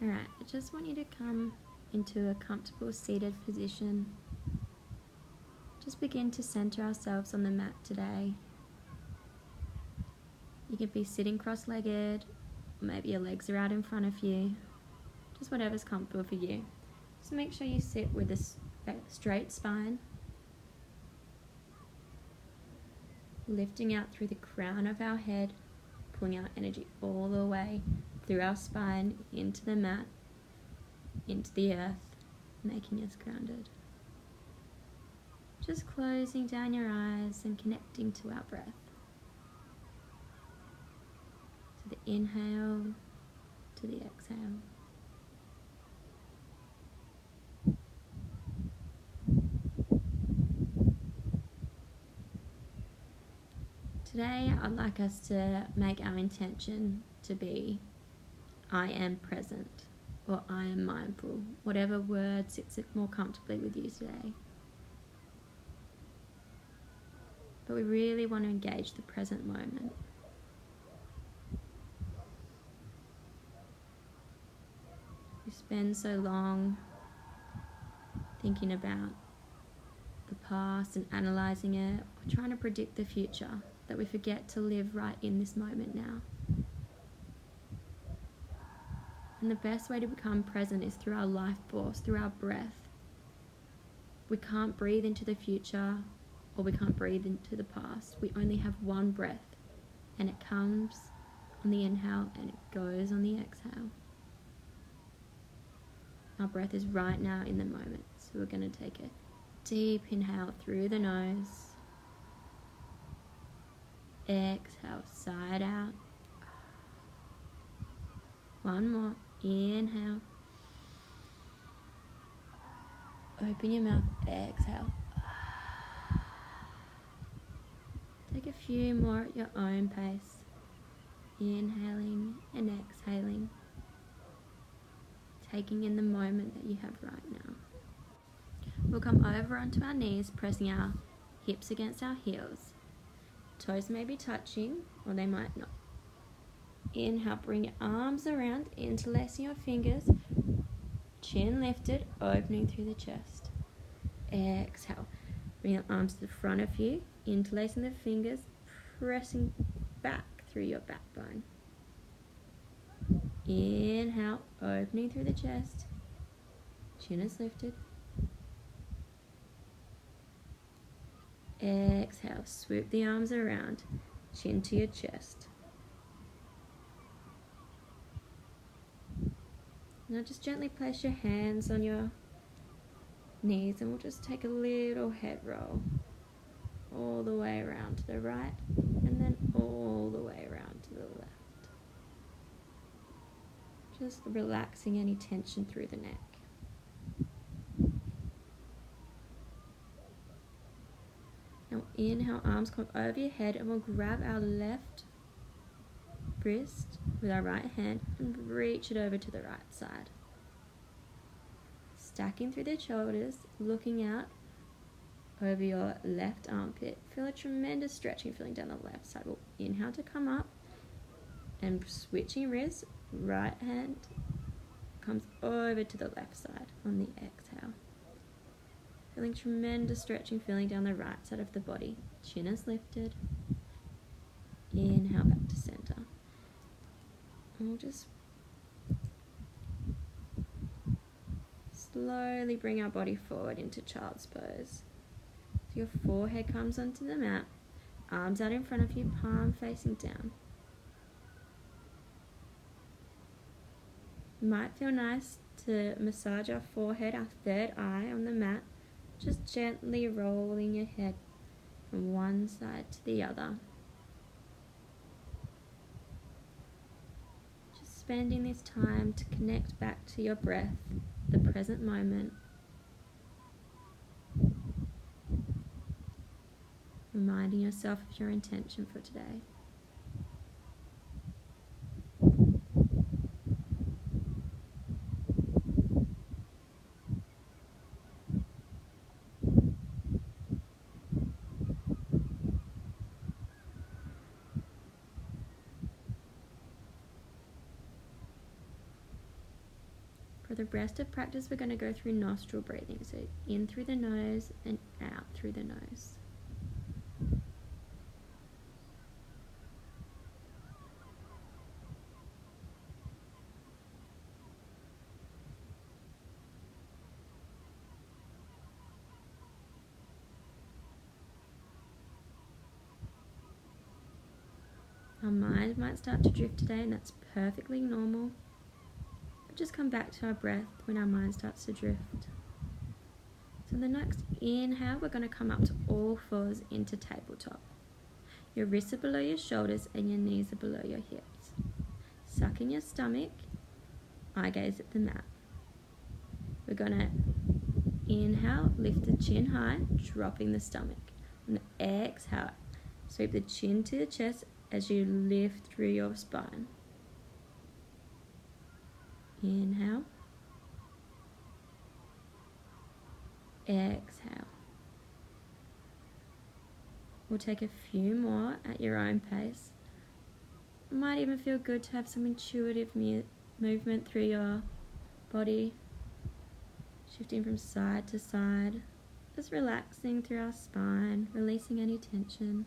Alright, I just want you to come into a comfortable seated position. Just begin to center ourselves on the mat today. You can be sitting cross-legged, or maybe your legs are out in front of you. Just whatever's comfortable for you. Just make sure you sit with a straight spine, lifting out through the crown of our head, pulling our energy all the way through our spine, into the mat, into the earth, making us grounded. Just closing down your eyes and connecting to our breath. To the inhale, to the exhale. Today, I'd like us to make our intention to be, I am present, or I am mindful, whatever word sits more comfortably with you today. But we really want to engage the present moment. We spend so long thinking about the past and analysing it, or trying to predict the future, that we forget to live right in this moment now. And the best way to become present is through our life force, through our breath. We can't breathe into the future, or we can't breathe into the past. We only have one breath, and it comes on the inhale and it goes on the exhale. Our breath is right now in the moment, so we're going to take a deep inhale through the nose. Exhale, side out. One more. Inhale. Open your mouth. Exhale. Take a few more at your own pace. Inhaling and exhaling. Taking in the moment that you have right now. We'll come over onto our knees, pressing our hips against our heels. Toes may be touching, or they might not. Inhale, bring your arms around, interlacing your fingers, chin lifted, opening through the chest. Exhale, bring your arms to the front of you, interlacing the fingers, pressing back through your backbone. Inhale, opening through the chest, chin is lifted. Exhale, swoop the arms around, chin to your chest. Now just gently place your hands on your knees and we'll just take a little head roll all the way around to the right and then all the way around to the left. Just relaxing any tension through the neck. Now inhale, arms come over your head and we'll grab our left wrist with our right hand and reach it over to the right side. Stacking through the shoulders, looking out over your left armpit. Feel a tremendous stretching feeling down the left side. We'll inhale to come up and switching wrists, right hand comes over to the left side on the exhale. Feeling tremendous stretching feeling down the right side of the body. Chin is lifted. Inhale back to center. And we'll just slowly bring our body forward into child's pose. So your forehead comes onto the mat, arms out in front of you, palm facing down. It might feel nice to massage our forehead, our third eye on the mat, just gently rolling your head from one side to the other. Just spending this time to connect back to your breath, the present moment. Reminding yourself of your intention for today. For the rest of practice, we're going to go through nostril breathing. So in through the nose and out through the nose. Our mind might start to drift today, and that's perfectly normal. But just come back to our breath when our mind starts to drift. So the next inhale, we're going to come up to all fours into tabletop. Your wrists are below your shoulders and your knees are below your hips. Suck in your stomach, eye gaze at the mat. We're going to inhale, lift the chin high, dropping the stomach. And exhale, sweep the chin to the chest as you lift through your spine. Inhale. Exhale. We'll take a few more at your own pace. It might even feel good to have some intuitive movement through your body, shifting from side to side, just relaxing through our spine, releasing any tension.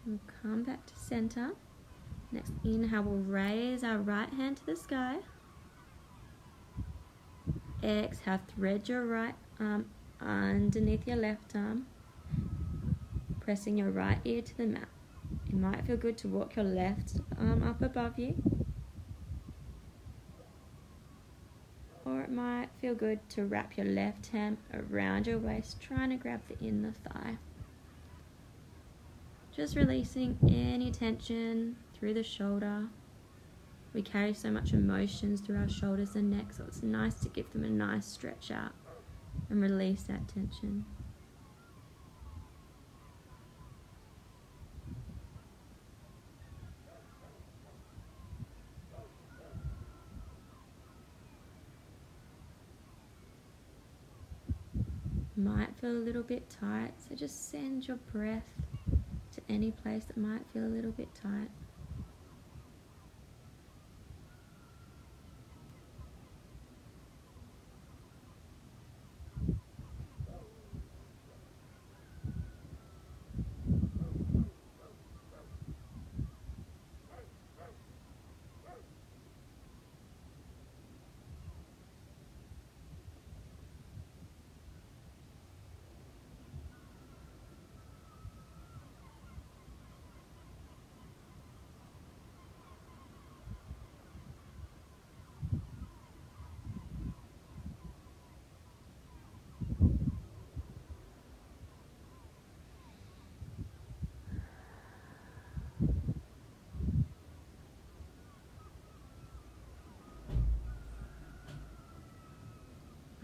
We'll come back to center. Next inhale, we'll raise our right hand to the sky. Exhale, thread your right arm underneath your left arm, pressing your right ear to the mat. It might feel good to walk your left arm up above you, or it might feel good to wrap your left hand around your waist, trying to grab the inner thigh. Just releasing any tension through the shoulder. We carry so much emotions through our shoulders and neck, so it's nice to give them a nice stretch out and release that tension. Might feel a little bit tight, so just send your breath to any place that might feel a little bit tight.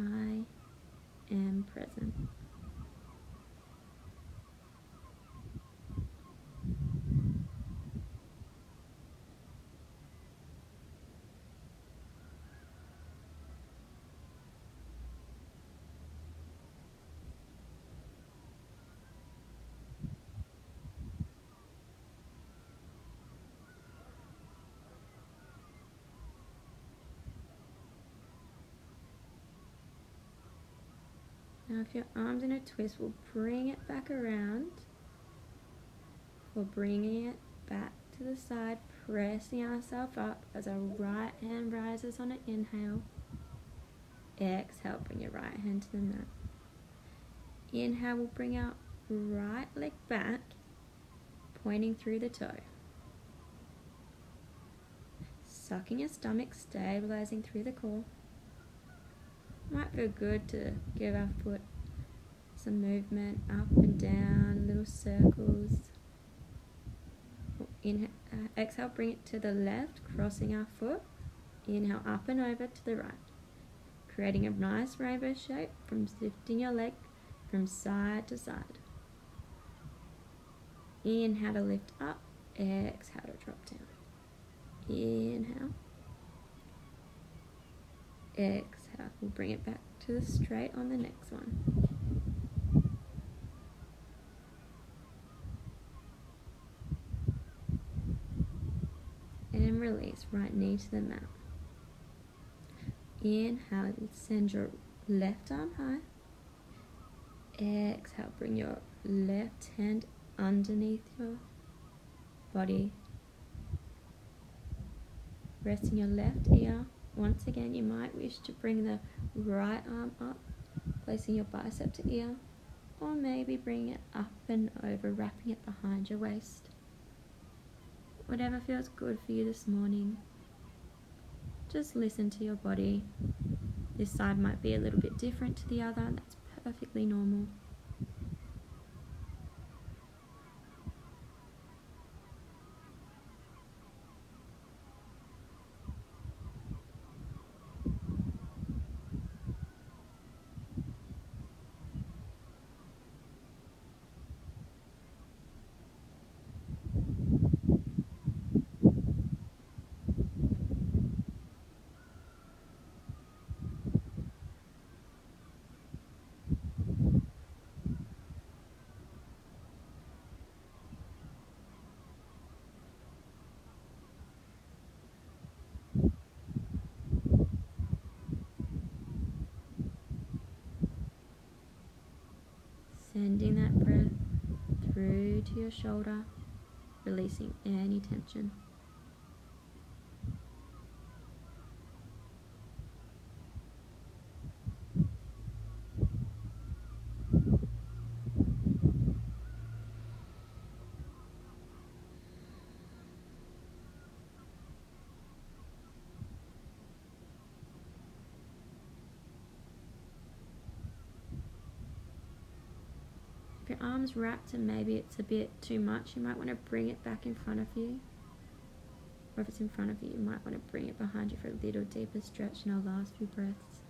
I am present. Now if your arm's in a twist, we'll bring it back around. We're bringing it back to the side, pressing ourselves up as our right hand rises on an inhale. Exhale, bring your right hand to the mat. Inhale, we'll bring our right leg back, pointing through the toe. Sucking your stomach, stabilizing through the core. Might feel good to give our foot some movement up and down, little circles. Inhale, exhale, bring it to the left, crossing our foot. Inhale, up and over to the right, creating a nice rainbow shape from lifting your leg from side to side. Inhale to lift up, exhale to drop down. Inhale. Exhale. We'll bring it back to the straight on the next one. And release, right knee to the mat. Inhale, send your left arm high. Exhale, bring your left hand underneath your body. Resting your left ear. Once again, you might wish to bring the right arm up, placing your bicep to ear, or maybe bring it up and over, wrapping it behind your waist. Whatever feels good for you this morning. Just listen to your body. This side might be a little bit different to the other. That's perfectly normal. Sending that breath through to your shoulder, releasing any tension. If your arm's wrapped and maybe it's a bit too much, you might want to bring it back in front of you. Or if it's in front of you, you might want to bring it behind you for a little deeper stretch in our last few breaths.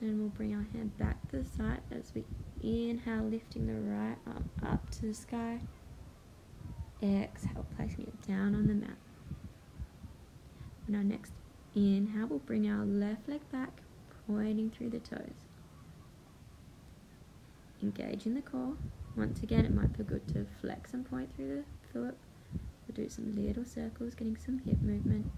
And we'll bring our hand back to the side as we inhale, lifting the right arm up to the sky. Exhale, placing it down on the mat. On our next inhale, we'll bring our left leg back, pointing through the toes. Engaging the core. Once again, it might feel good to flex and point through the foot. We'll do some little circles, getting some hip movement.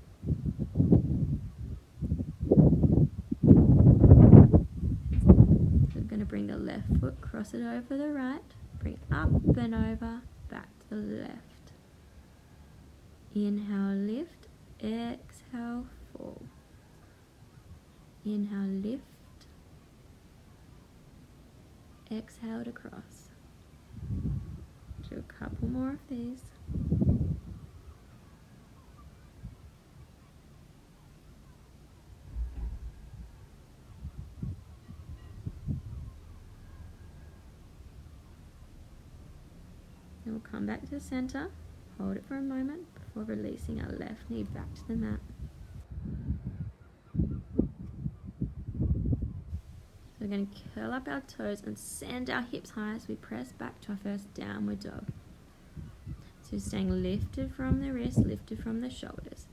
So we're going to bring the left foot, cross it over the right, bring it up and over, back to the left. Inhale, lift. Exhale, fall. Inhale, lift. Exhale to cross. Do a couple more of these. Then we'll come back to the center, hold it for a moment before releasing our left knee back to the mat. So we're going to curl up our toes and send our hips high as we press back to our first downward dog. So staying lifted from the wrist, lifted from the shoulders.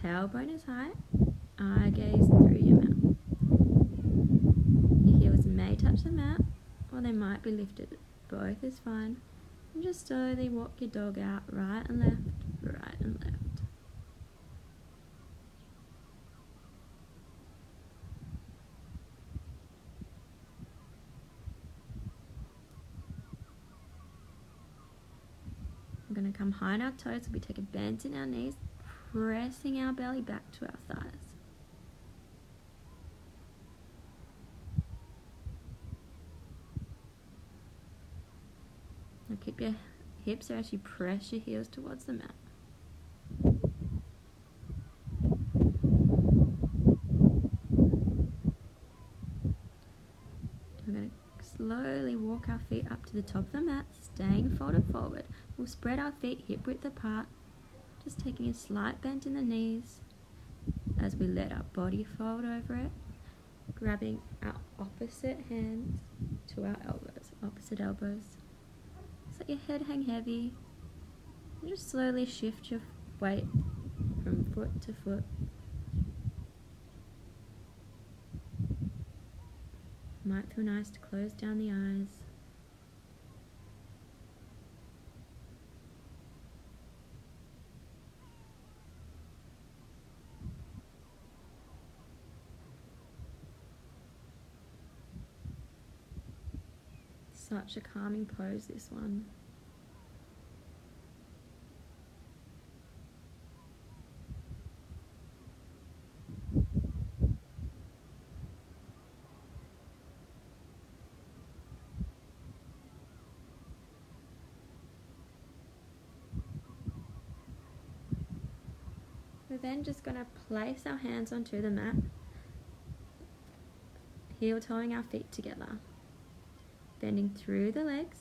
Tailbone is high, eye gaze through your mouth. Your heels may touch the mat or they might be lifted. Both is fine. And just slowly walk your dog out, right and left, right and left. We're going to come high on our toes, so we take a bend in our knees, pressing our belly back to our thighs. Now keep your hips there as you press your heels towards the mat. We're going to slowly walk our feet up to the top of the mat, staying folded forward. We'll spread our feet hip width apart, just taking a slight bend in the knees as we let our body fold over it. grabbing our opposite hands to our elbows, opposite elbows. Just let your head hang heavy. And just slowly shift your weight from foot to foot. Might feel nice to close down the eyes. Such a calming pose, this one. We're then just going to place our hands onto the mat, heel toeing our feet together, bending through the legs.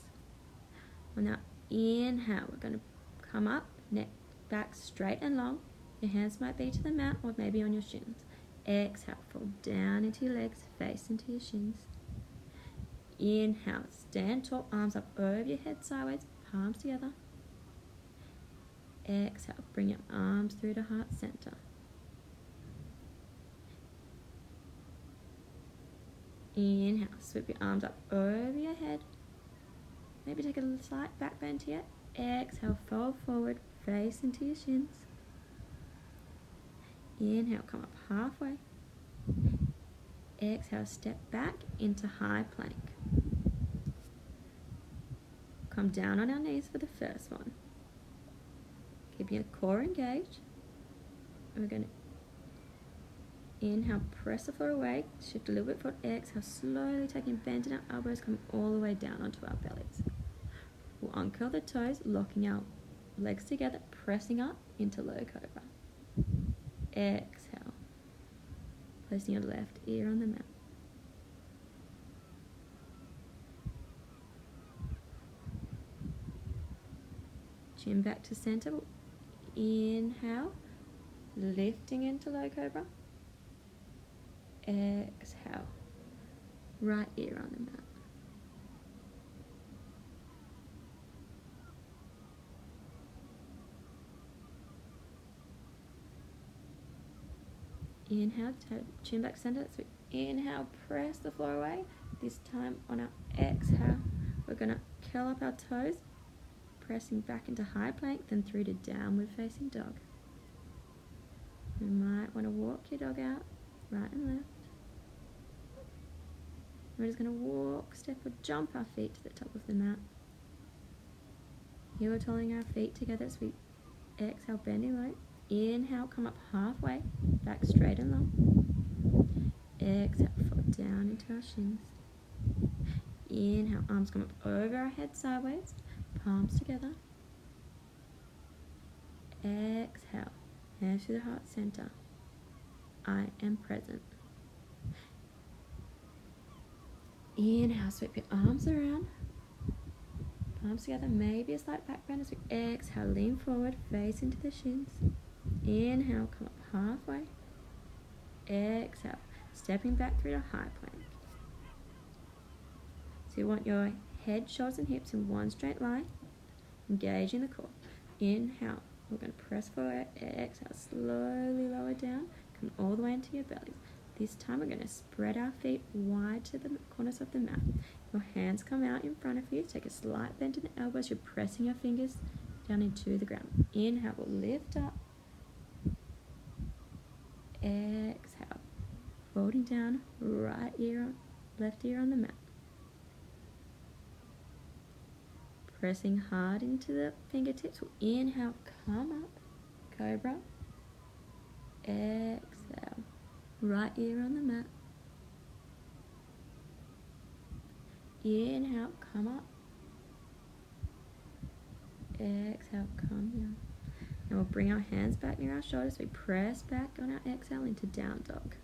On our inhale, we're going to come up, neck back straight and long. Your hands might be to the mat or maybe on your shins. Exhale, fall down into your legs, face into your shins. Inhale, stand tall, arms up over your head sideways, palms together. Exhale, bring your arms through to heart center. Inhale, sweep your arms up over your head. Maybe take a slight back bend here. Exhale, fold forward, face into your shins. Inhale, come up halfway. Exhale, step back into high plank. Come down on our knees for the first one. Keep your core engaged. And we're going to inhale, press the floor away, shift a little bit forward. Exhale, slowly taking bend in our elbows, coming all the way down onto our bellies. We'll uncurl the toes, locking our legs together, pressing up into low cobra. Exhale, placing your left ear on the mat. Chin back to center. Inhale, lifting into low cobra. Exhale, right ear on the mat. Inhale, chin back center. So inhale, press the floor away. This time on our exhale, we're going to curl up our toes, pressing back into high plank, then through to downward facing dog. You might want to walk your dog out, right and left. We're just going to walk, step or jump our feet to the top of the mat. Heel toeing our feet together as we exhale, bending low. Inhale, come up halfway, back straight and long. Exhale, fall down into our shins. Inhale, arms come up over our head sideways, palms together. Exhale, hands to the heart center. I am present. Inhale, sweep your arms around, palms together, maybe a slight back bend as we exhale, lean forward, face into the shins. Inhale, come up halfway. Exhale, stepping back through to high plank. So you want your head, shoulders and hips in one straight line, engaging the core. Inhale, we're going to press forward. Exhale, slowly lower down, come all the way into your bellies. This time we're going to spread our feet wide to the corners of the mat. Your hands come out in front of you. Take a slight bend in the elbows. You're pressing your fingers down into the ground. Inhale, we'll lift up. Exhale, folding down, right ear on, left ear on the mat. Pressing hard into the fingertips. We'll inhale, come up, cobra. Exhale, right ear on the mat. Inhale, come up. Exhale, come down. Now we'll bring our hands back near our shoulders. We press back on our exhale into down dog.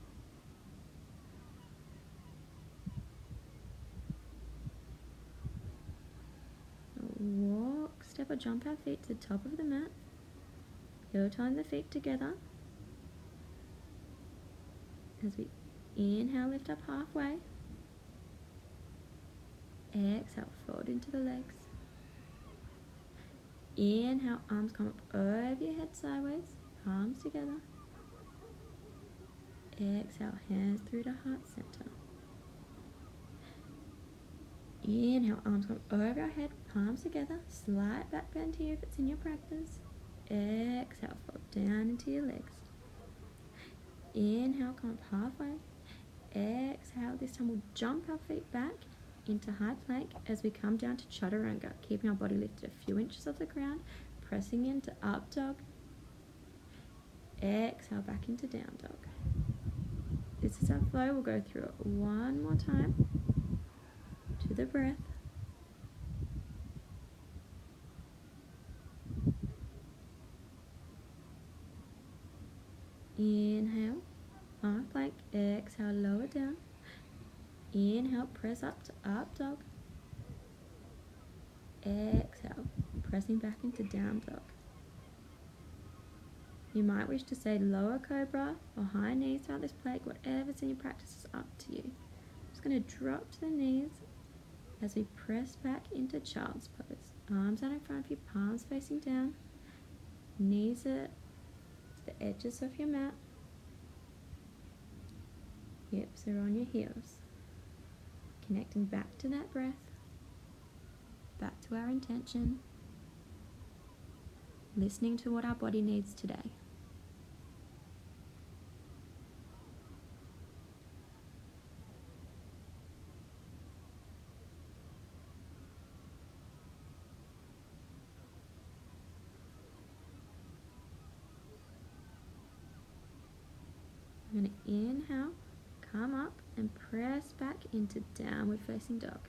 Walk, step or jump our feet to the top of the mat. Heel tying the feet together as we Inhale, lift up halfway. Exhale, fold into the legs. Inhale, arms come up over your head sideways, palms together. Exhale, hands through the heart center. Inhale, arms come over our head, palms together. Slight back bend here if it's in your practice. Exhale, fold down into your legs. Inhale, come up halfway. Exhale, this time we'll jump our feet back into high plank as we come down to chaturanga, keeping our body lifted a few inches off the ground, pressing into up dog. Exhale, back into down dog. This is our flow. We'll go through it one more time to the breath. Inhale, half plank. Exhale, lower down. Inhale, press up to up dog. Exhale, pressing back into down dog. You might wish to say lower cobra or high knees throughout this plank. Whatever's in your practice is up to you. Just going to drop to the knees as we press back into child's pose. Arms out in front of you, palms facing down. Knees are to the edges of your mat. Hips are on your heels. Connecting back to that breath. Back to our intention. Listening to what our body needs today. I'm going to inhale, come up and press back into downward facing dog.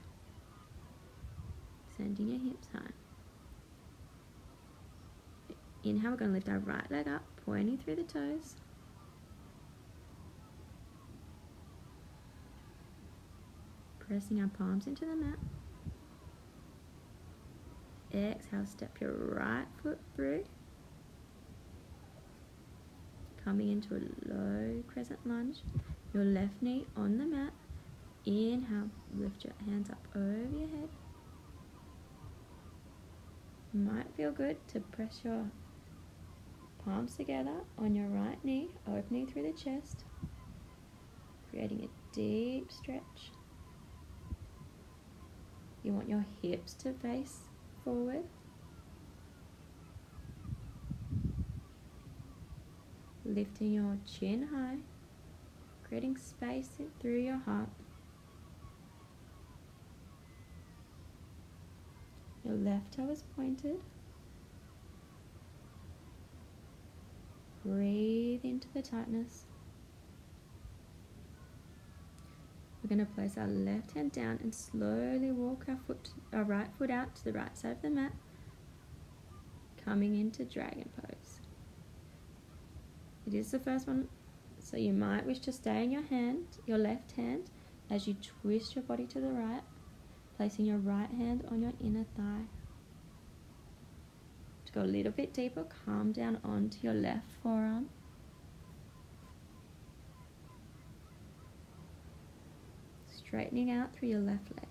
Sending your hips high. Inhale, we're going to lift our right leg up, pointing through the toes. Pressing our palms into the mat. Exhale, step your right foot through. Coming into a low crescent lunge. Your left knee on the mat. Inhale, lift your hands up over your head. Might feel good to press your palms together on your right knee, opening through the chest, creating a deep stretch. You want your hips to face forward. Lifting your chin high, creating space through your heart. Your left toe is pointed. Breathe into the tightness. We're going to place our left hand down and slowly walk our right foot out to the right side of the mat, coming into dragon pose. It is the first one, so you might wish to stay in your left hand, as you twist your body to the right, placing your right hand on your inner thigh. To go a little bit deeper, calm down onto your left forearm. Straightening out through your left leg.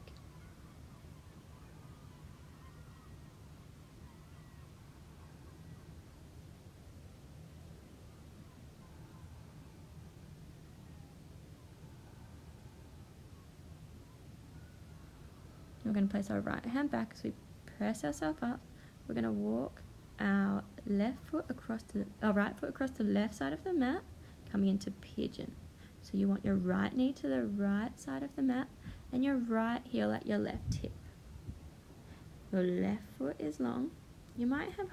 We're going to place our right hand back as we press ourselves up. We're going to walk our right foot across the left side of the mat, coming into pigeon. So you want your right knee to the right side of the mat and your right heel at your left hip. Your left foot is long. You might have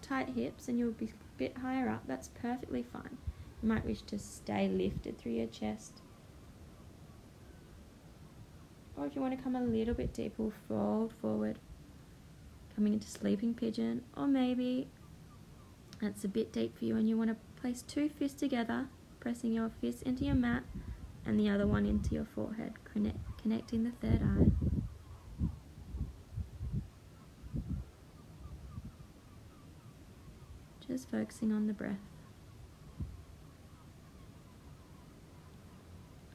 tight hips and you'll be a bit higher up. That's perfectly fine. You might wish to stay lifted through your chest. Or if you want to come a little bit deeper, we'll fold forward, coming into sleeping pigeon. Or maybe that's a bit deep for you and you want to place two fists together, pressing your fist into your mat and the other one into your forehead, connecting the third eye. Just focusing on the breath.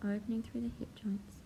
opening through the hip joints.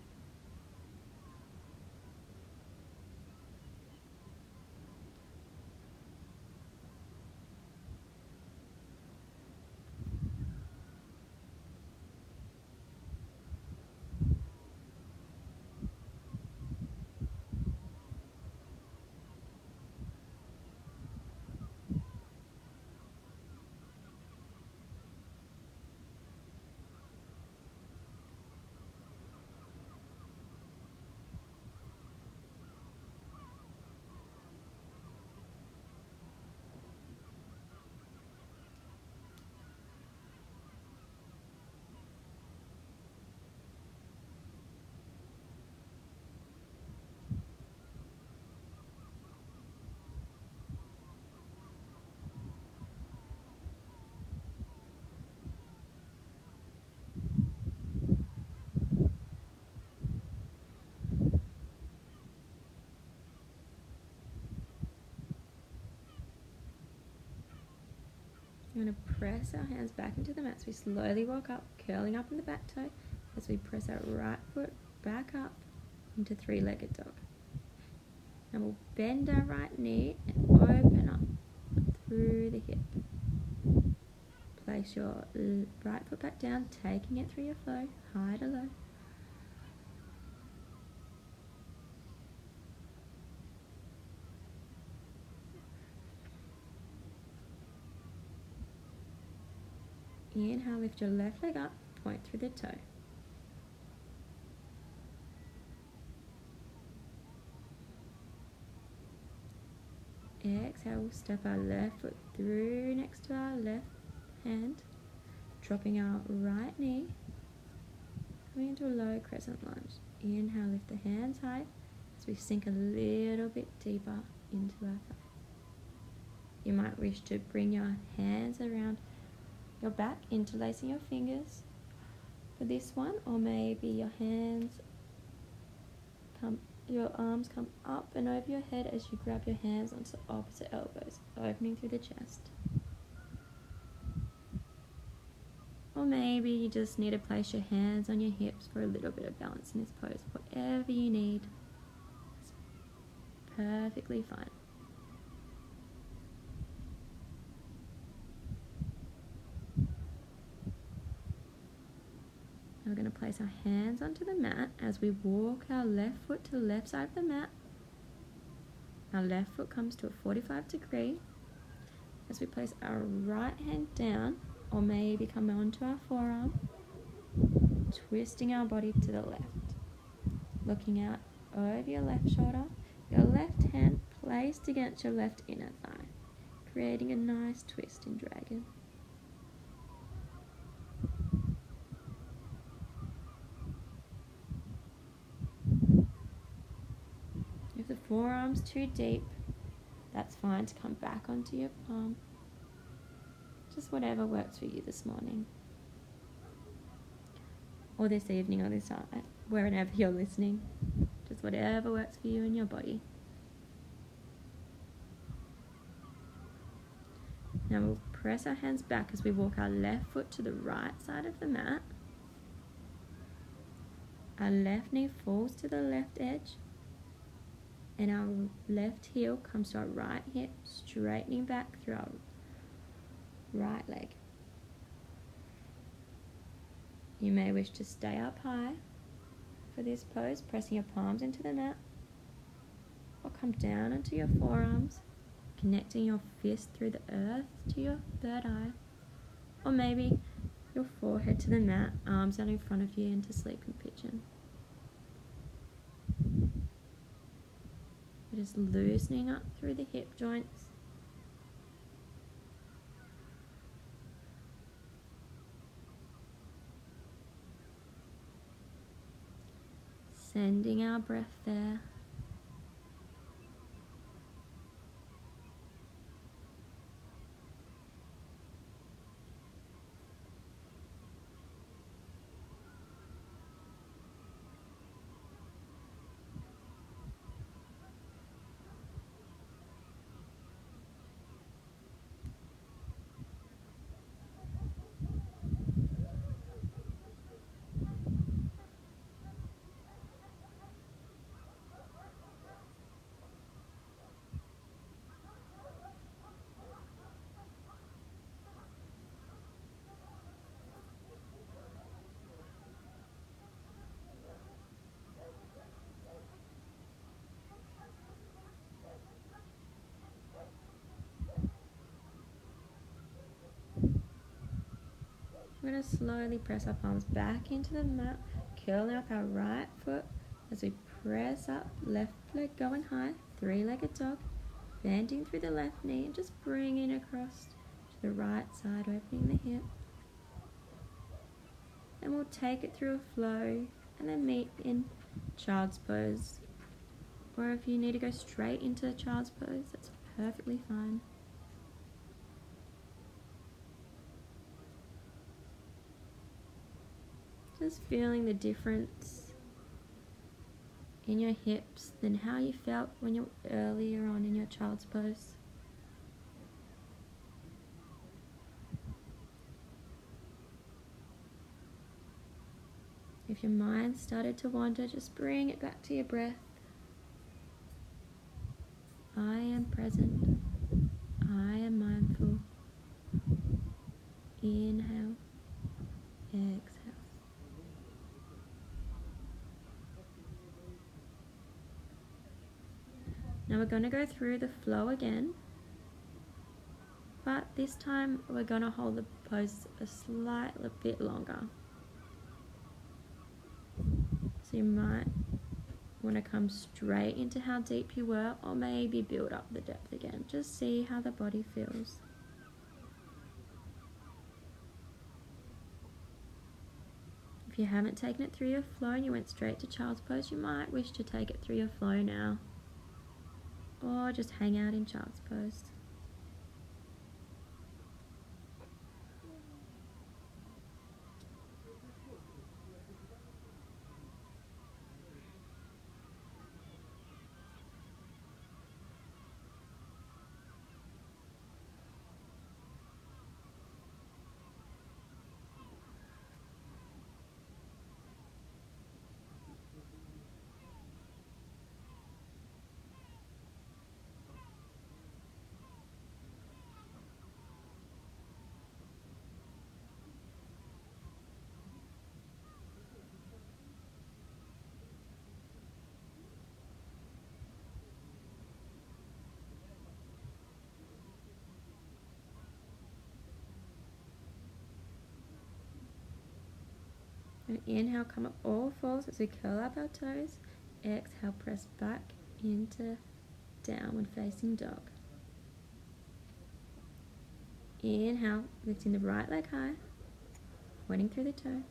We're going to press our hands back into the mat so we slowly walk up, curling up in the back toe as we press our right foot back up into three-legged dog. Now we'll bend our right knee and open up through the hip. Place your right foot back down, taking it through your flow, high to low. Inhale, lift your left leg up, point through the toe. Exhale, we'll step our left foot through next to our left hand, dropping our right knee, coming into a low crescent lunge. Inhale, lift the hands high as we sink a little bit deeper into our thighs. You might wish to bring your hands around your back, interlacing your fingers for this one, or maybe your arms come up and over your head as you grab your hands onto the opposite elbows, opening through the chest. Or maybe you just need to place your hands on your hips for a little bit of balance in this pose. Whatever you need, it's perfectly fine. We're going to place our hands onto the mat as we walk our left foot to the left side of the mat. Our left foot comes to a 45 degree as we place our right hand down, or maybe come onto our forearm, twisting our body to the left. Looking out over your left shoulder, your left hand placed against your left inner thigh, creating a nice twist in dragon. If the forearm's too deep, that's fine to come back onto your palm. Just whatever works for you this morning. Or this evening, or this night, wherever you're listening. Just whatever works for you and your body. Now we'll press our hands back as we walk our left foot to the right side of the mat. Our left knee falls to the left edge, and our left heel comes to our right hip, straightening back through our right leg. You may wish to stay up high for this pose, pressing your palms into the mat, or come down onto your forearms, connecting your fist through the earth to your third eye, or maybe your forehead to the mat, arms down in front of you into sleeping pigeon. It is loosening up through the hip joints. Sending our breath there. We're going to slowly press our palms back into the mat, curling up our right foot as we press up, left leg going high, three-legged dog, bending through the left knee and just bringing across to the right side, opening the hip. And we'll take it through a flow and then meet in child's pose. Or if you need to go straight into child's pose, that's perfectly fine. Just feeling the difference in your hips than how you felt when you were earlier on in your child's pose. If your mind started to wander, just bring it back to your breath. I am present. I am mindful. Inhale, exhale. Now we're going to go through the flow again, but this time we're going to hold the pose a slightly bit longer. So you might want to come straight into how deep you were, or maybe build up the depth again. Just see how the body feels. If you haven't taken it through your flow and you went straight to child's pose, you might wish to take it through your flow now, or just hang out in child's pose. And inhale, come up all fours as we curl up our toes. Exhale, press back into downward facing dog. Inhale, lifting the right leg high, pointing through the toe.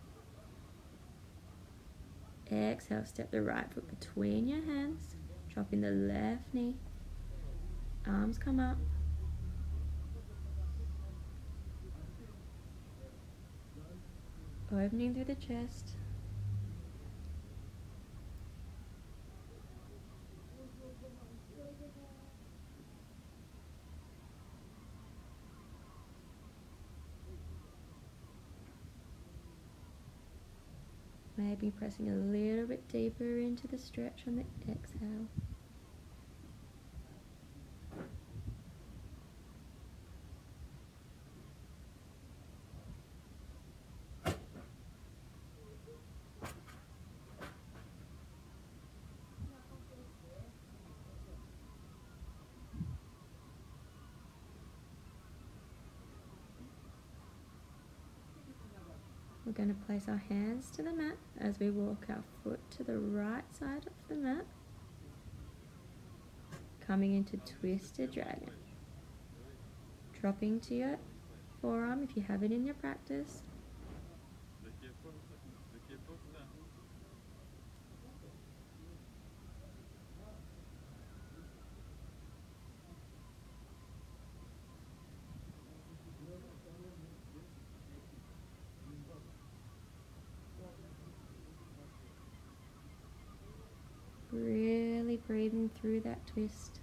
Exhale, step the right foot between your hands, dropping the left knee. Arms come up. Opening through the chest. Maybe pressing a little bit deeper into the stretch on the exhale. We're going to place our hands to the mat as we walk our foot to the right side of the mat, coming into twisted dragon. Dropping to your forearm if you have it in your practice. Really breathing through that twist.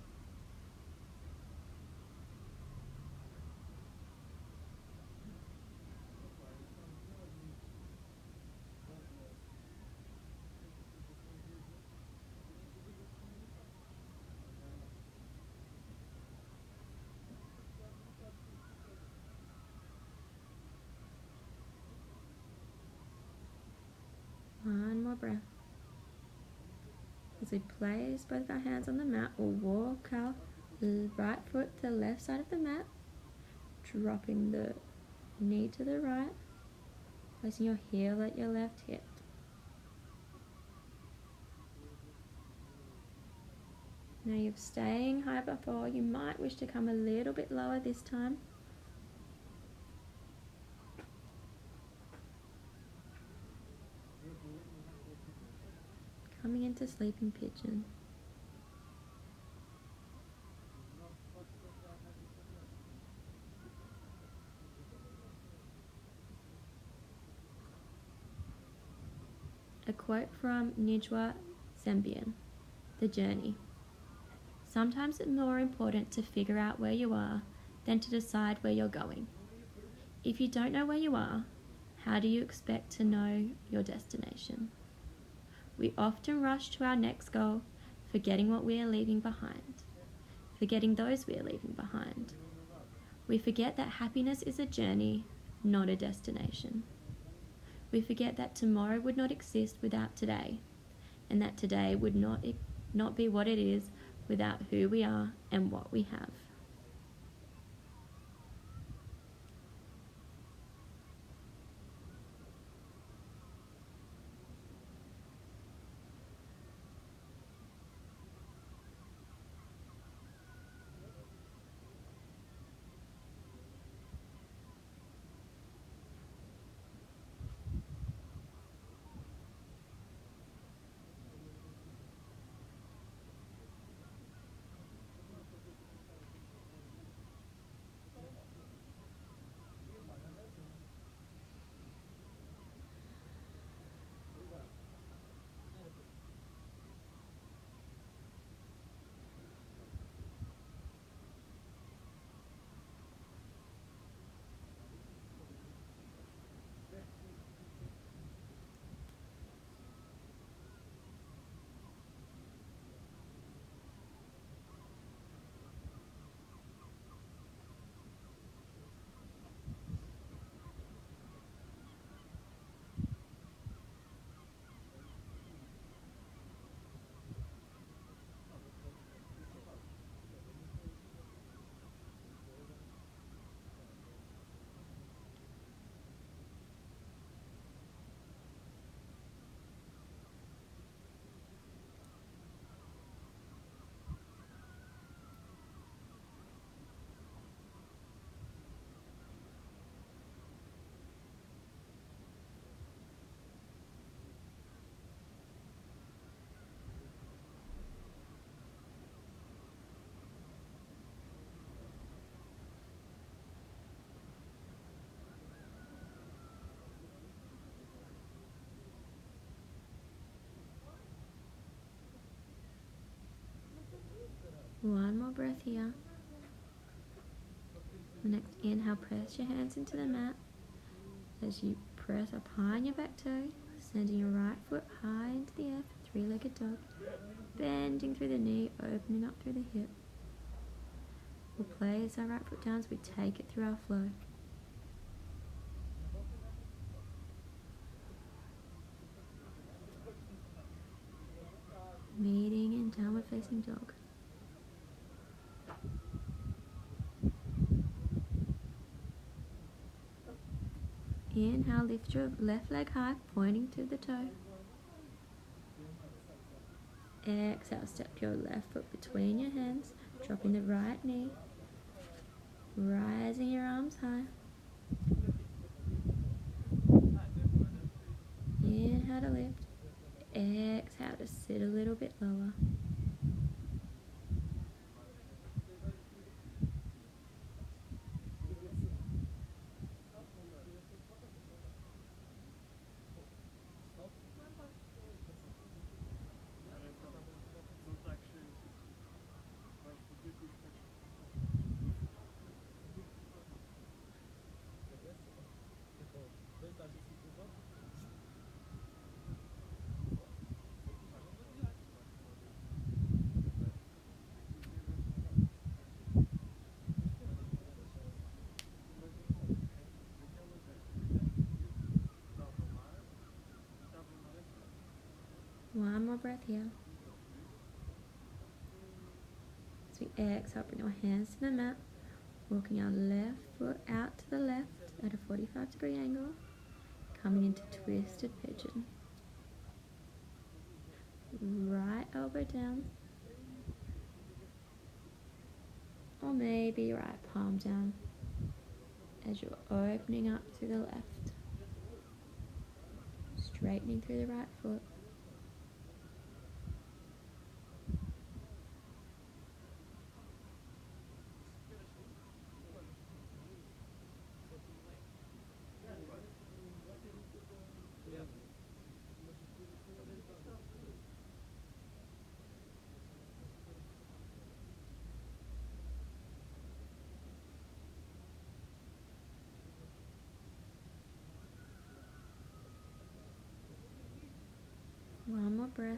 One more breath. As we place both our hands on the mat, we'll walk our right foot to the left side of the mat, dropping the knee to the right, Placing your heel at your left hip. Now you're staying high before. You might wish to come a little bit lower this time. Coming into sleeping pigeon. A quote from Nijwa Zembian, The Journey. Sometimes it's more important to figure out where you are than to decide where you're going. If you don't know where you are, how do you expect to know your destination? We often rush to our next goal, forgetting what we are leaving behind, forgetting those we are leaving behind. We forget that happiness is a journey, not a destination. We forget that tomorrow would not exist without today, and that today would not be what it is without who we are and what we have. One more breath here. The next inhale, press your hands into the mat as you press up high on your back toe, sending your right foot high into the air for three-legged dog, bending through the knee, opening up through the hip. We'll place our right foot down as we take it through our flow. Meeting in downward facing dog. Inhale, lift your left leg high, pointing to the toe. Exhale, step your left foot between your hands, dropping the right knee, rising your arms high. Inhale to lift. Exhale to sit a little bit lower. One more breath here. As we exhale, bring our hands to the mat, walking our left foot out to the left at a 45-degree angle, coming into twisted pigeon. Right elbow down, or maybe right palm down as you're opening up through the left, straightening through the right foot. One more breath.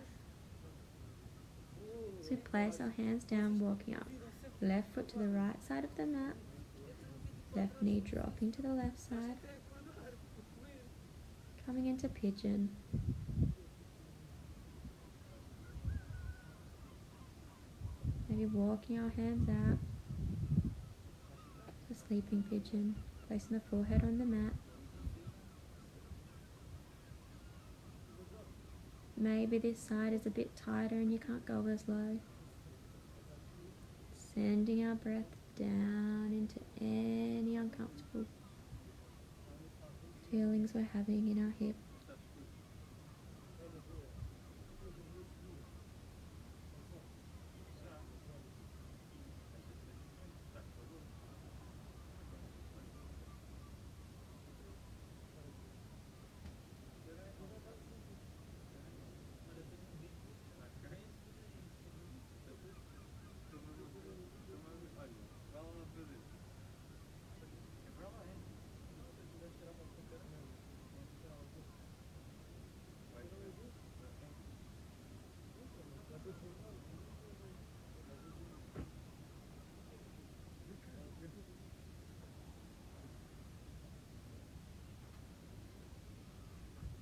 So we place our hands down, walking up. Left foot to the right side of the mat. Left knee dropping to the left side. Coming into pigeon. Maybe walking our hands out to sleeping pigeon. Placing the forehead on the mat. Maybe this side is a bit tighter and you can't go as low. Sending our breath down into any uncomfortable feelings we're having in our hip.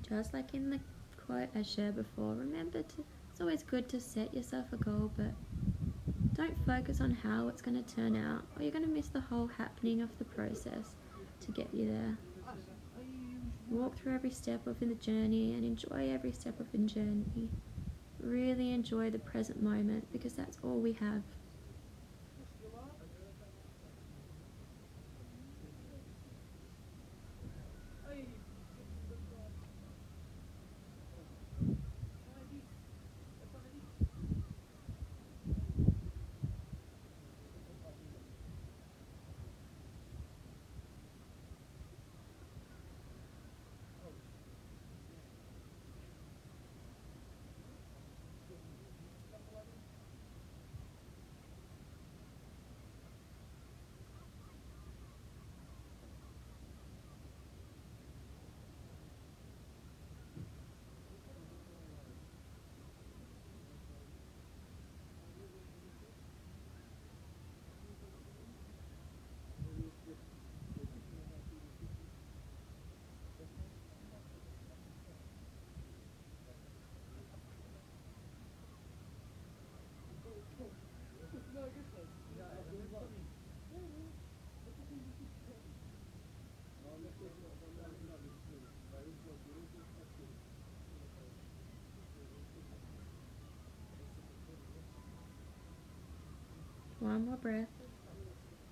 Just like in the quote I shared before, remember it's always good to set yourself a goal, but don't focus on how it's going to turn out, or you're going to miss the whole happening of the process to get you there. Walk through every step of the journey and enjoy every step of the journey. Really enjoy the present moment, because that's all we have. One more breath.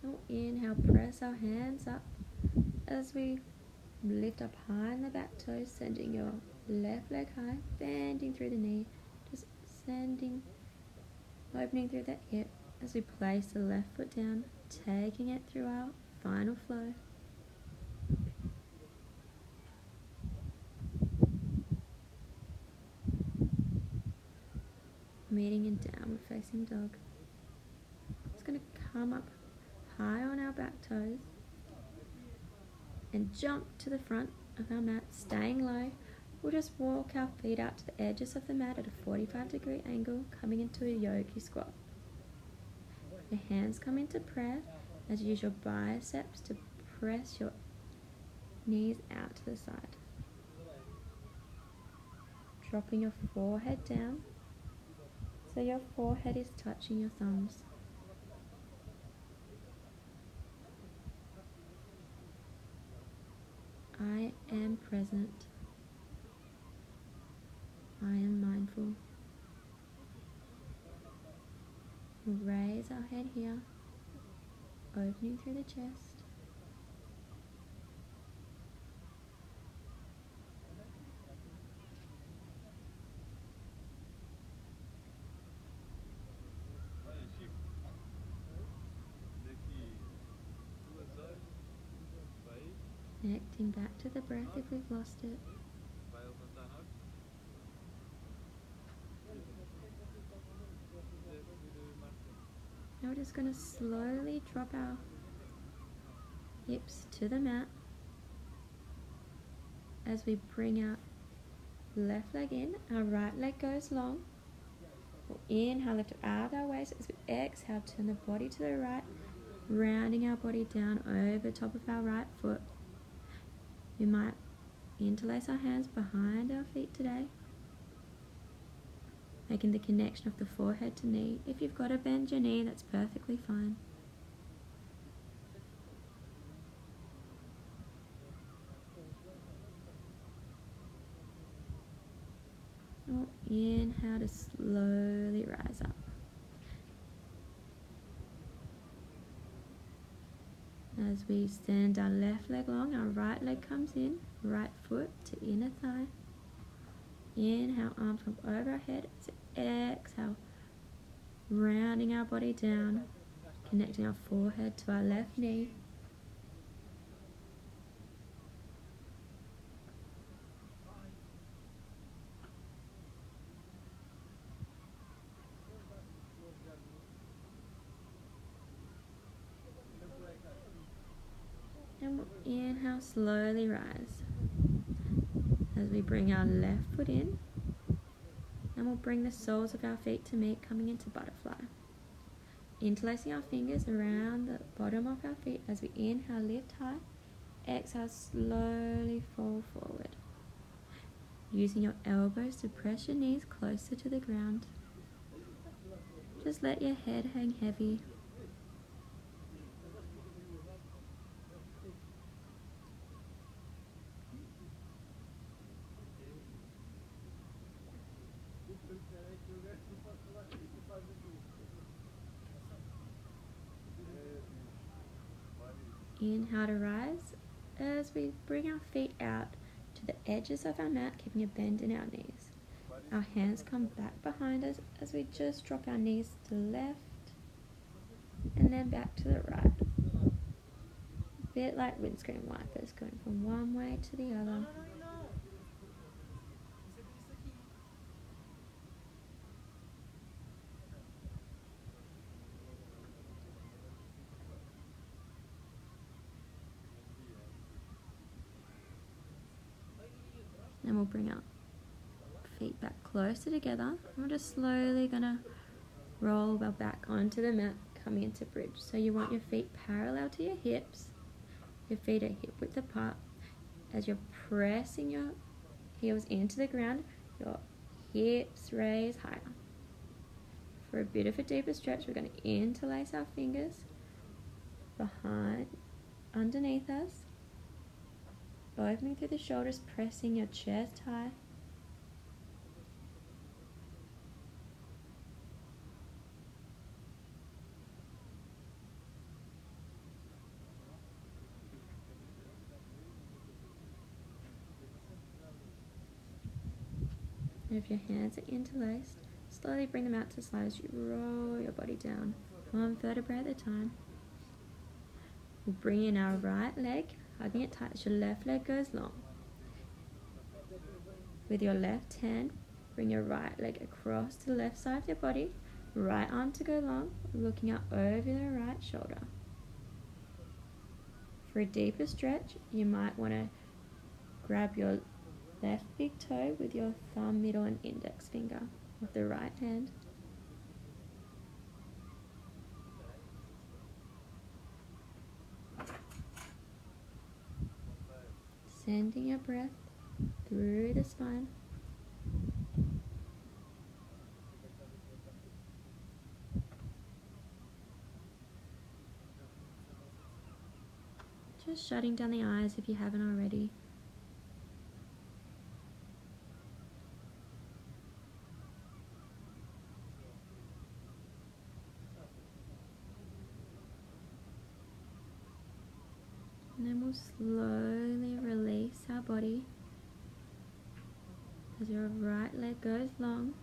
Now inhale, press our hands up as we lift up high in the back toes, sending your left leg high, bending through the knee, just sending, opening through that hip as we place the left foot down, taking it through our final flow. Meeting in downward facing dog. It's going to come up high on our back toes and jump to the front of our mat, staying low. We'll just walk our feet out to the edges of the mat at a 45-degree angle, coming into a yogi squat. Your hands come into prayer as you use your biceps to press your knees out to the side. Dropping your forehead down so your forehead is touching your thumbs. I am present. I am mindful. We'll raise our head here, opening through the chest. Connecting back to the breath if we've lost it. Now we're just going to slowly drop our hips to the mat as we bring our left leg in, our right leg goes long. We'll inhale, lift out of our waist. As we exhale, turn the body to the right, rounding our body down over top of our right foot. We might interlace our hands behind our feet today, making the connection of the forehead to knee. If you've got to bend your knee, that's perfectly fine. We'll inhale to slowly rise up. As we stand our left leg long, our right leg comes in, right foot to inner thigh. Inhale, arms come over our head. As we exhale, rounding our body down, connecting our forehead to our left knee. And we'll inhale, slowly rise. As we bring our left foot in, and we'll bring the soles of our feet to meet, coming into butterfly. Interlacing our fingers around the bottom of our feet as we inhale, lift high. Exhale, slowly fall forward. Using your elbows to press your knees closer to the ground. Just let your head hang heavy. Inhale to rise as we bring our feet out to the edges of our mat, keeping a bend in our knees. Our hands come back behind us as we just drop our knees to the left and then back to the right. A bit like windscreen wipers, going from one way to the other. And we'll bring our feet back closer together. And we're just slowly gonna roll our back onto the mat, coming into bridge. So you want your feet parallel to your hips. Your feet are hip width apart. As you're pressing your heels into the ground, your hips raise higher. For a bit of a deeper stretch, we're going to interlace our fingers behind, underneath us, opening through the shoulders, pressing your chest high. And if your hands are interlaced, slowly bring them out to side as you roll your body down, one vertebrae at a time. We'll bring in our right leg, hugging it tight as your left leg goes long. With your left hand, bring your right leg across to the left side of your body, right arm to go long, looking out over the right shoulder. For a deeper stretch, you might want to grab your left big toe with your thumb, middle and index finger of the right hand. Sending your breath through the spine. Just shutting down the eyes if you haven't already. And then we'll slowly release our body as your right leg goes long,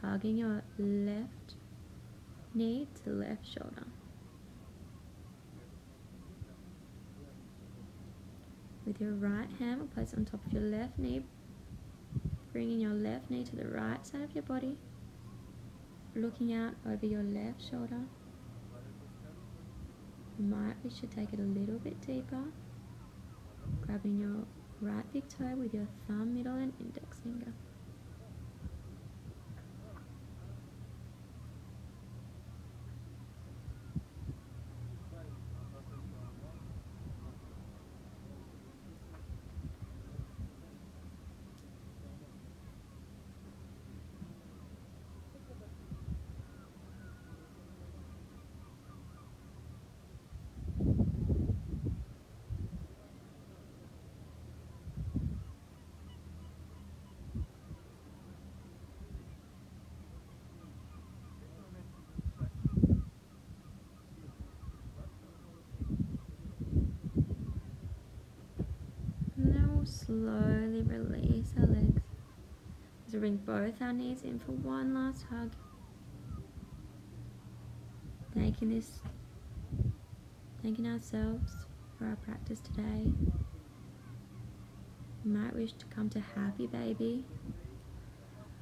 hugging your left knee to left shoulder. With your right hand, we'll place it on top of your left knee, bringing your left knee to the right side of your body, looking out over your left shoulder. You might wish to take it a little bit deeper, grabbing your right big toe with your thumb, middle and index finger. And then we'll slowly release our legs as we bring both our knees in for one last hug. Thanking ourselves for our practice today. You might wish to come to happy baby.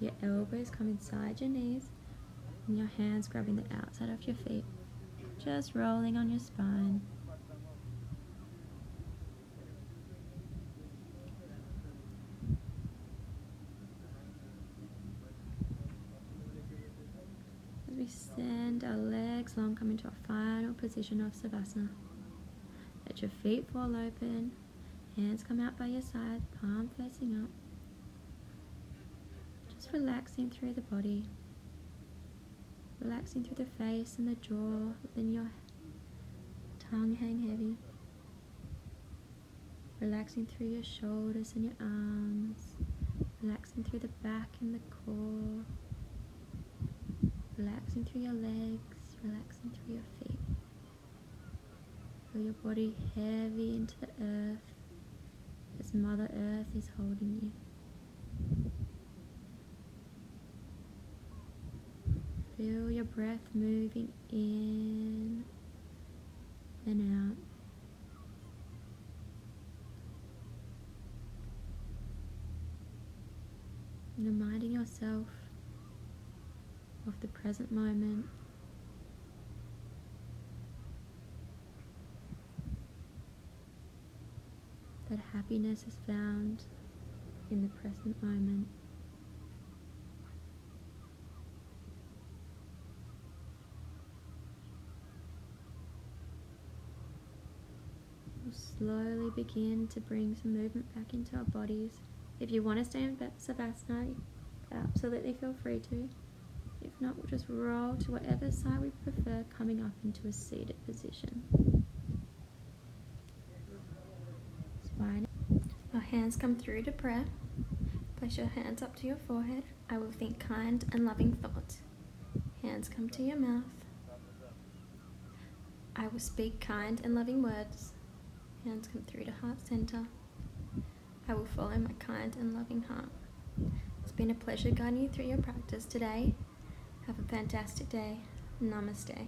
Your elbows come inside your knees and your hands grabbing the outside of your feet, just rolling on your spine. As we send our legs long, come into our final position of Savasana. Let your feet fall open, hands come out by your side, palm facing up. Just relaxing through the body, relaxing through the face and the jaw, letting your tongue hang heavy. Relaxing through your shoulders and your arms, relaxing through the back and the core, relaxing through your legs, relaxing through your feet. Feel your body heavy into the earth as Mother Earth is holding you. Feel your breath moving in and out. And reminding yourself of the present moment. That happiness is found in the present moment. We'll slowly begin to bring some movement back into our bodies. If you want to stay in Savasana, you absolutely feel free to. If not, we'll just roll to whatever side we prefer, coming up into a seated position. Spine. Our hands come through to prayer. Place your hands up to your forehead. I will think kind and loving thoughts. Hands come to your mouth. I will speak kind and loving words. Hands come through to heart center. I will follow my kind and loving heart. It's been a pleasure guiding you through your practice today. Have a fantastic day. Namaste.